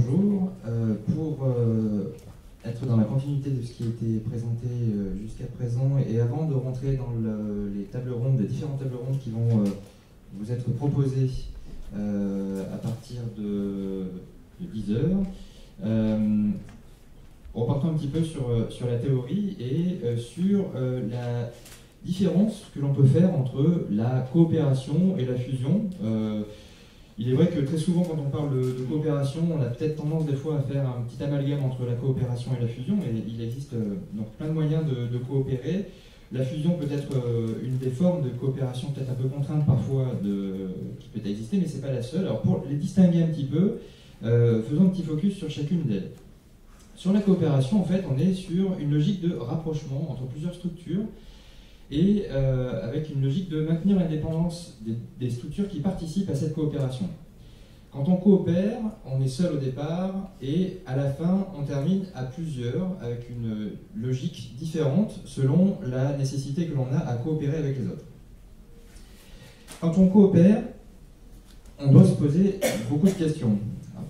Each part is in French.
bonjour. Pour être dans la continuité de ce qui a été présenté jusqu'à présent, et avant de rentrer dans les tables rondes, les différentes tables rondes qui vont vous être proposées à partir de 10 heures, repartons un petit peu sur la théorie et sur la différence que l'on peut faire entre la coopération et la fusion. Il est vrai que très souvent, quand on parle de coopération, on a peut-être tendance des fois à faire un petit amalgame entre la coopération et la fusion, et il existe donc plein de moyens de coopérer. La fusion peut être une des formes de coopération peut-être un peu contrainte parfois qui peut exister, mais ce n'est pas la seule. Alors pour les distinguer un petit peu, faisons un petit focus sur chacune d'elles. Sur la coopération, en fait, on est sur une logique de rapprochement entre plusieurs structures, et avec une logique de maintenir l'indépendance des structures qui participent à cette coopération. Quand on coopère, on est seul au départ, et à la fin, on termine à plusieurs, avec une logique différente selon la nécessité que l'on a à coopérer avec les autres. Quand on coopère, on doit se poser beaucoup de questions.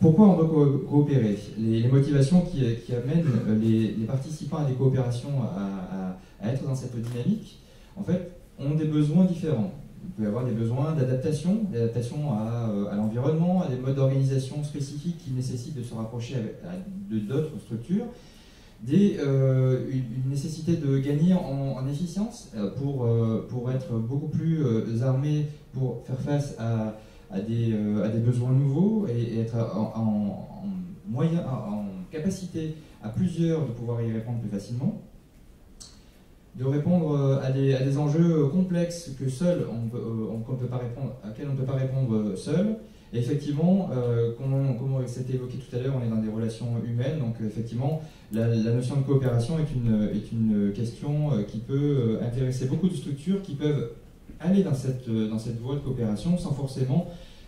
Pourquoi on doit coopérer? Les motivations qui amènent les participants à des coopérations à être dans cette dynamique, en fait, ont des besoins différents. Il peut y avoir des besoins d'adaptation à l'environnement, à des modes d'organisation spécifiques qui nécessitent de se rapprocher d'autres structures, une nécessité de gagner en efficience pour être beaucoup plus armé pour faire face à des besoins nouveaux et être en capacité à plusieurs de pouvoir y répondre plus facilement, de répondre à des enjeux complexes que seul auxquels on ne peut pas répondre seul. Et effectivement, comme c'était évoqué tout à l'heure, on est dans des relations humaines, donc effectivement, la notion de coopération est une question qui peut intéresser beaucoup de structures qui peuvent aller dans cette voie de coopération sans forcément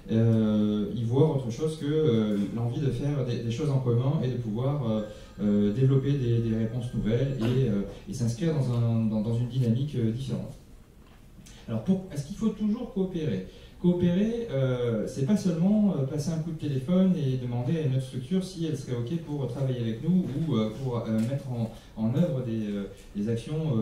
y voir autre chose que l'envie de faire des choses en commun et de pouvoir développer des réponses nouvelles et s'inscrire dans une dynamique différente. Alors, est-ce qu'il faut toujours coopérer? Coopérer, c'est pas seulement passer un coup de téléphone et demander à une autre structure si elle serait OK pour travailler avec nous ou pour mettre en œuvre des actions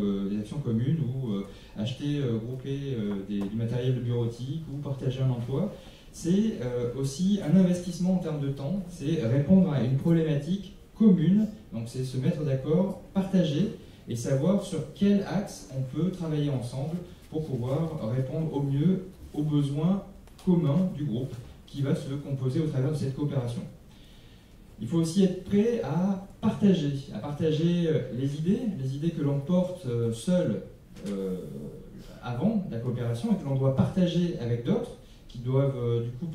communes ou acheter, grouper du matériel bureautique ou partager un emploi. C'est aussi un investissement en termes de temps, c'est répondre à une problématique commune, donc c'est se mettre d'accord, partager et savoir sur quel axe on peut travailler ensemble pour pouvoir répondre au mieux aux besoins communs du groupe qui va se composer au travers de cette coopération. Il faut aussi être prêt à partager les idées que l'on porte seul avant la coopération et que l'on doit partager avec d'autres qui doivent du coup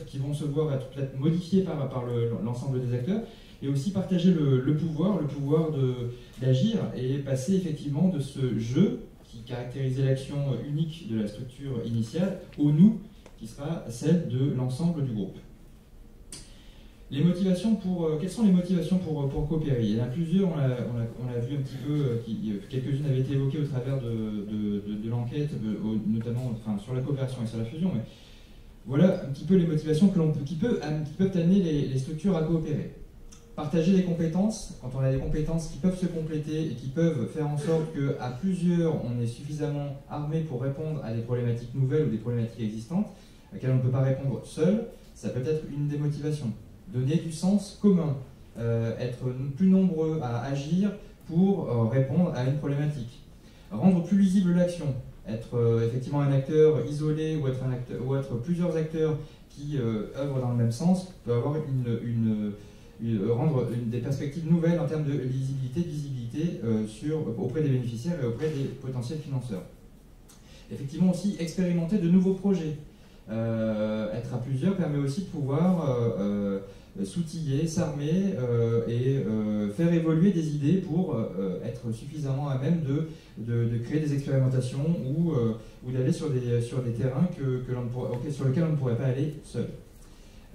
qui vont se voir être peut-être modifiés par l'ensemble des acteurs, et aussi partager le pouvoir d'agir et passer effectivement de ce jeu qui caractérisait l'action unique de la structure initiale au nous, qui sera celle de l'ensemble du groupe. Quelles sont les motivations pour coopérer? Il y en a plusieurs, on l'a vu un petit peu, quelques-unes avaient été évoquées au travers de l'enquête, notamment sur la coopération et sur la fusion, mais voilà un petit peu les motivations qui peuvent amener les structures à coopérer. Partager les compétences, quand on a des compétences qui peuvent se compléter et qui peuvent faire en sorte qu'à plusieurs, on est suffisamment armé pour répondre à des problématiques nouvelles ou des problématiques existantes, auxquelles on ne peut pas répondre seul, ça peut être une des motivations. Donner du sens commun, être plus nombreux à agir pour répondre à une problématique. Rendre plus lisible l'action, être effectivement un acteur isolé ou être plusieurs acteurs qui œuvrent dans le même sens, peut avoir rendre des perspectives nouvelles en termes de visibilité auprès des bénéficiaires et auprès des potentiels financeurs. Effectivement aussi expérimenter de nouveaux projets. Être à plusieurs permet aussi de pouvoir s'outiller, s'armer et faire évoluer des idées pour être suffisamment à même de créer des expérimentations ou d'aller sur des terrains sur lesquels on ne pourrait pas aller seul.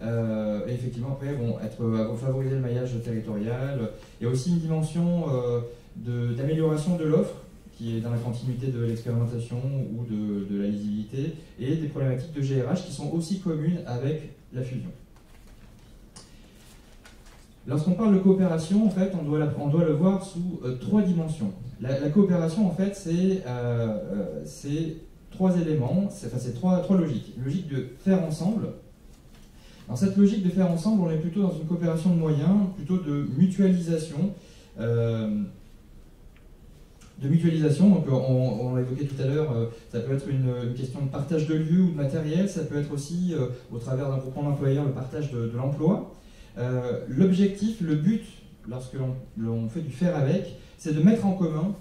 Et effectivement, après, favoriser le maillage territorial. Il y a aussi une dimension d'amélioration de l'offre qui est dans la continuité de l'expérimentation ou de la lisibilité, et des problématiques de GRH qui sont aussi communes avec la fusion. Lorsqu'on parle de coopération, en fait, on doit le voir sous trois dimensions. La coopération, en fait, c'est trois éléments, c'est trois logiques. Une logique de faire ensemble. Dans cette logique de faire ensemble, on est plutôt dans une coopération de moyens, plutôt de mutualisation. Donc on l'a évoqué tout à l'heure, ça peut être une question de partage de lieux ou de matériel, ça peut être aussi, au travers d'un groupement d'employeurs, le partage de l'emploi. L'objectif, le but, lorsque l'on fait du faire avec, c'est de mettre en commun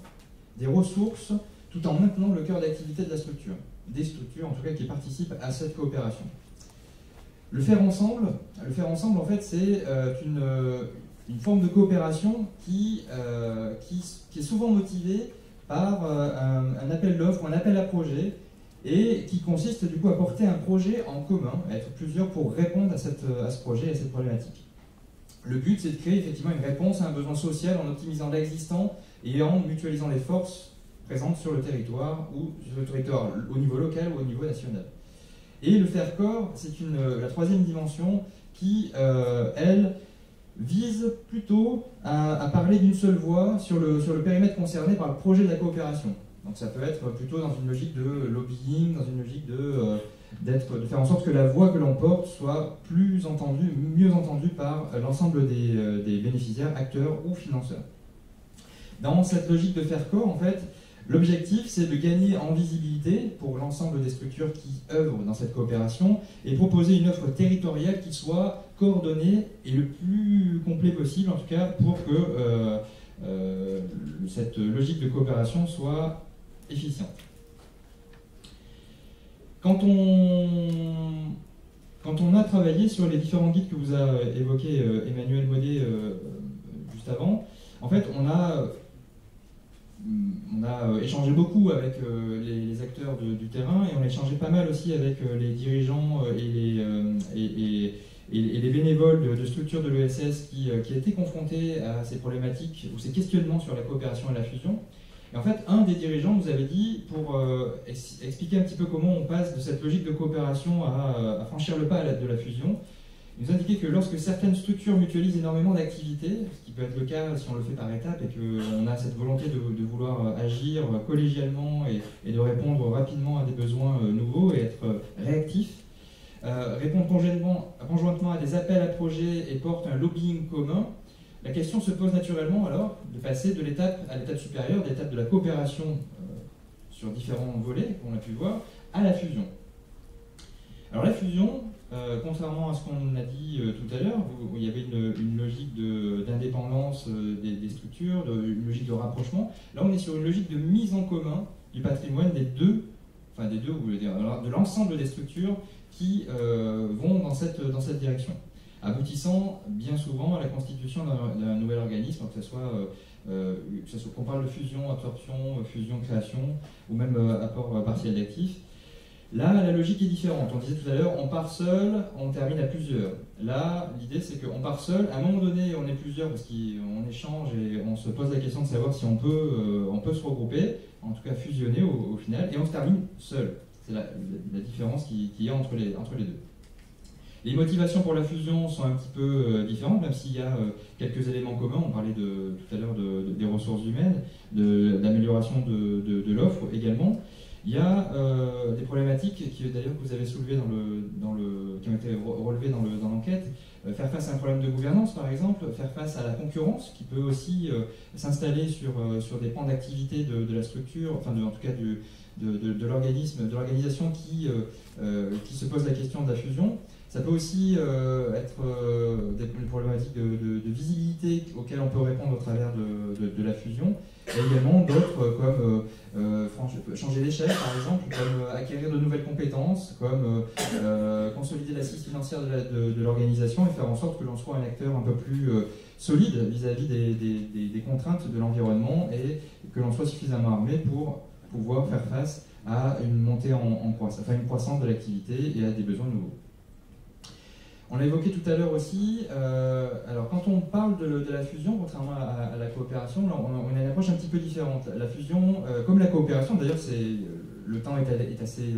des ressources tout en maintenant le cœur d'activité de la structure, des structures en tout cas qui participent à cette coopération. Le faire ensemble en fait, c'est une forme de coopération qui est souvent motivée par un appel d'offres ou un appel à projet et qui consiste du coup à porter un projet en commun, à être plusieurs pour répondre à ce projet et à cette problématique. Le but, c'est de créer effectivement une réponse à un besoin social en optimisant l'existant et en mutualisant les forces présentes sur le territoire ou sur le territoire au niveau local ou au niveau national. Et le faire corps, c'est la troisième dimension qui, elle, vise plutôt à parler d'une seule voix sur le périmètre concerné par le projet de la coopération. Donc ça peut être plutôt dans une logique de lobbying, dans une logique de faire en sorte que la voix que l'on porte soit mieux entendue par l'ensemble des bénéficiaires, acteurs ou financeurs. Dans cette logique de faire corps, en fait, l'objectif, c'est de gagner en visibilité pour l'ensemble des structures qui œuvrent dans cette coopération et proposer une offre territoriale qui soit coordonnée et le plus complet possible, en tout cas, pour que cette logique de coopération soit efficiente. Quand on a travaillé sur les différents guides que vous a évoqués Emmanuel Maudet juste avant, en fait, on a échangé beaucoup avec les acteurs du terrain et on a échangé pas mal aussi avec les dirigeants et les bénévoles de structures de l'ESS qui étaient confrontés à ces problématiques ou ces questionnements sur la coopération et la fusion. Et en fait, un des dirigeants nous avait dit, pour expliquer un petit peu comment on passe de cette logique de coopération à franchir le pas de la fusion, il nous indiquait que lorsque certaines structures mutualisent énormément d'activités, ce qui peut être le cas si on le fait par étapes et qu'on a cette volonté de vouloir agir collégialement et de répondre rapidement à des besoins nouveaux et être réactif, répondre conjointement à des appels à projets et porte un lobbying commun, la question se pose naturellement alors de passer de l'étape à l'étape supérieure, de l'étape de la coopération sur différents volets qu'on a pu voir, à la fusion. Alors la fusion, contrairement à ce qu'on a dit tout à l'heure, où il y avait une logique d'indépendance des structures, une logique de rapprochement, là on est sur une logique de mise en commun du patrimoine de l'ensemble des structures qui vont dans cette direction, aboutissant bien souvent à la constitution d'un nouvel organisme, que ce soit qu'on parle de fusion, absorption, fusion, création, ou même apport partiel d'actifs. Là, la logique est différente. On disait tout à l'heure, on part seul, on termine à plusieurs. Là, l'idée c'est qu'on part seul, à un moment donné on est plusieurs parce qu'on échange et on se pose la question de savoir si on peut se regrouper, en tout cas fusionner au final, et on se termine seul. C'est la différence qu'il y a entre les deux. Les motivations pour la fusion sont un petit peu différentes, même s'il y a quelques éléments communs. On parlait tout à l'heure des ressources humaines, d'amélioration de l'offre également. Il y a des problématiques qui d'ailleurs que vous avez soulevées qui ont été relevées dans l'enquête. Faire face à un problème de gouvernance par exemple, faire face à la concurrence qui peut aussi s'installer sur des pans d'activité de la structure, enfin en tout cas de l'organisation qui se pose la question de la fusion. Ça peut aussi être des problématiques de visibilité auxquelles on peut répondre au travers de la fusion. Et également d'autres comme changer d'échelle par exemple, comme acquérir de nouvelles compétences, comme consolider l'assise financière de l'organisation et faire en sorte que l'on soit un acteur un peu plus solide vis-à-vis des contraintes de l'environnement et que l'on soit suffisamment armé pour pouvoir faire face à une montée en croissance, enfin une croissance de l'activité et à des besoins nouveaux. On l'a évoqué tout à l'heure aussi, alors quand on parle de la fusion, contrairement à la coopération, là, on a une approche un petit peu différente. La fusion, comme la coopération, d'ailleurs c'est le temps est assez,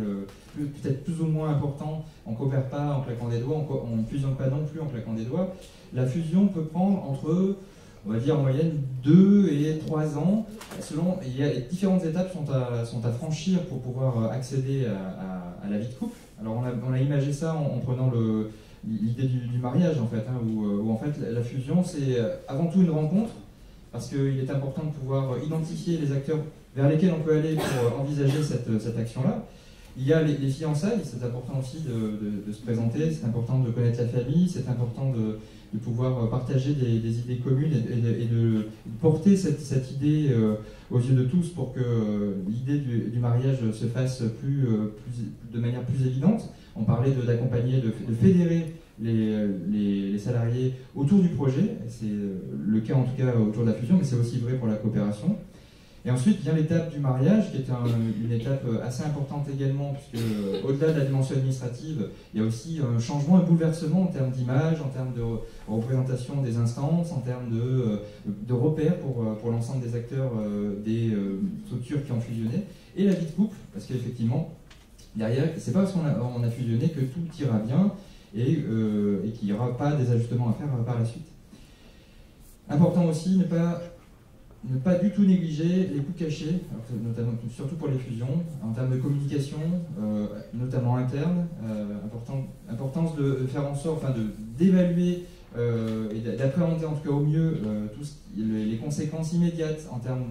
peut-être plus ou moins important, on ne coopère pas en claquant des doigts, on ne fusionne pas non plus en claquant des doigts. La fusion peut prendre entre, on va dire en moyenne, 2 et 3 ans. Il y a différentes étapes sont à franchir pour pouvoir accéder à la vie de couple. Alors on a imagé ça en prenant l'idée du mariage en fait, hein, où en fait la fusion c'est avant tout une rencontre, parce qu'il est important de pouvoir identifier les acteurs vers lesquels on peut aller pour envisager cette action-là. Il y a les fiançailles, c'est important aussi de se présenter, c'est important de connaître la famille, c'est important de pouvoir partager des idées communes et de porter cette idée aux yeux de tous pour que l'idée du mariage se fasse de manière plus évidente. On parlait d'accompagner, de fédérer les salariés autour du projet, c'est le cas en tout cas autour de la fusion, mais c'est aussi vrai pour la coopération. Et ensuite vient l'étape du mariage, qui est une étape assez importante également, puisque au-delà de la dimension administrative, il y a aussi un changement, un bouleversement en termes d'image, en termes de représentation des instances, en termes de repères pour l'ensemble des acteurs des structures qui ont fusionné, et la vie de couple, parce qu'effectivement, derrière, c'est pas parce qu'on a fusionné que tout ira bien et qu'il n'y aura pas des ajustements à faire par la suite. Important aussi, ne pas du tout négliger les coûts cachés, notamment, surtout pour les fusions, en termes de communication, notamment interne. Importance de faire en sorte, d'évaluer et d'appréhender en tout cas au mieux les conséquences immédiates en termes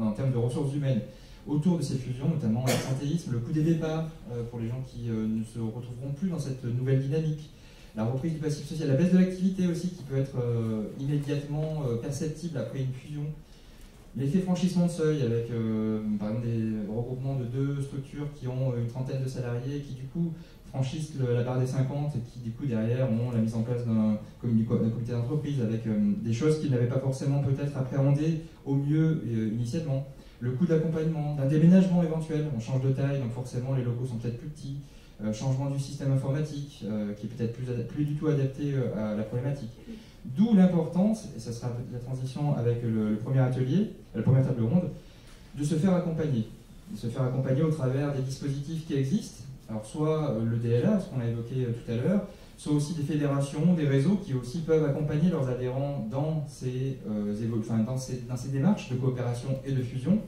en termes de ressources humaines autour de ces fusions, notamment l'absentéisme, le coût des départs pour les gens qui ne se retrouveront plus dans cette nouvelle dynamique. La reprise du passif social, la baisse de l'activité aussi qui peut être immédiatement perceptible après une fusion. L'effet franchissement de seuil avec par exemple des regroupements de 2 structures qui ont une trentaine de salariés et qui du coup franchissent la barre des 50 et qui du coup derrière ont la mise en place d'un comité d'entreprise avec des choses qu'ils n'avaient pas forcément peut-être appréhendées au mieux initialement. Le coût d'accompagnement, d'un déménagement éventuel, on change de taille donc forcément les locaux sont peut-être plus petits. Changement du système informatique qui est peut-être plus du tout adapté à la problématique. D'où l'importance, et ça sera la transition avec le premier atelier, la première table ronde, de se faire accompagner. De se faire accompagner au travers des dispositifs qui existent, alors soit le DLA, ce qu'on a évoqué tout à l'heure, soit aussi des fédérations, des réseaux qui aussi peuvent accompagner leurs adhérents dans ces démarches de coopération et de fusion.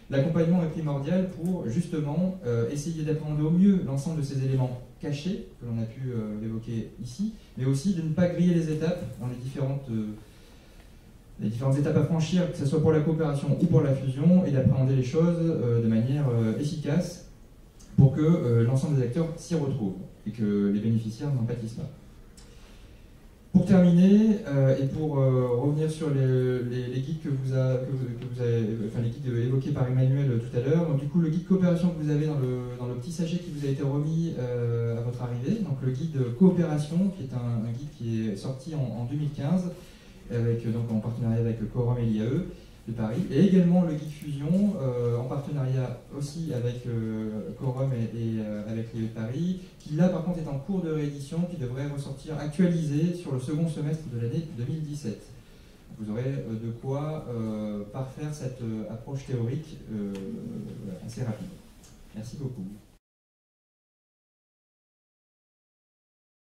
L'accompagnement est primordial pour justement essayer d'appréhender au mieux l'ensemble de ces éléments cachés que l'on a pu évoquer ici, mais aussi de ne pas griller les étapes dans les différentes étapes à franchir, que ce soit pour la coopération ou pour la fusion, et d'appréhender les choses de manière efficace pour que l'ensemble des acteurs s'y retrouvent et que les bénéficiaires n'en pâtissent pas. Pour terminer, et pour revenir sur les guides que vous avez, les guides évoqués par Emmanuel tout à l'heure, donc du coup le guide coopération que vous avez dans le petit sachet qui vous a été remis à votre arrivée, donc le guide coopération qui est un guide qui est sorti en 2015, donc en partenariat avec Quorum et l'IAE de Paris, et également le guide fusion en partenariat aussi avec Quorum et avec l'IAE de Paris, qui là par contre est en cours de réédition, qui devrait ressortir actualisé sur le second semestre de l'année 2017. Vous aurez de quoi parfaire cette approche théorique assez rapide. Merci beaucoup.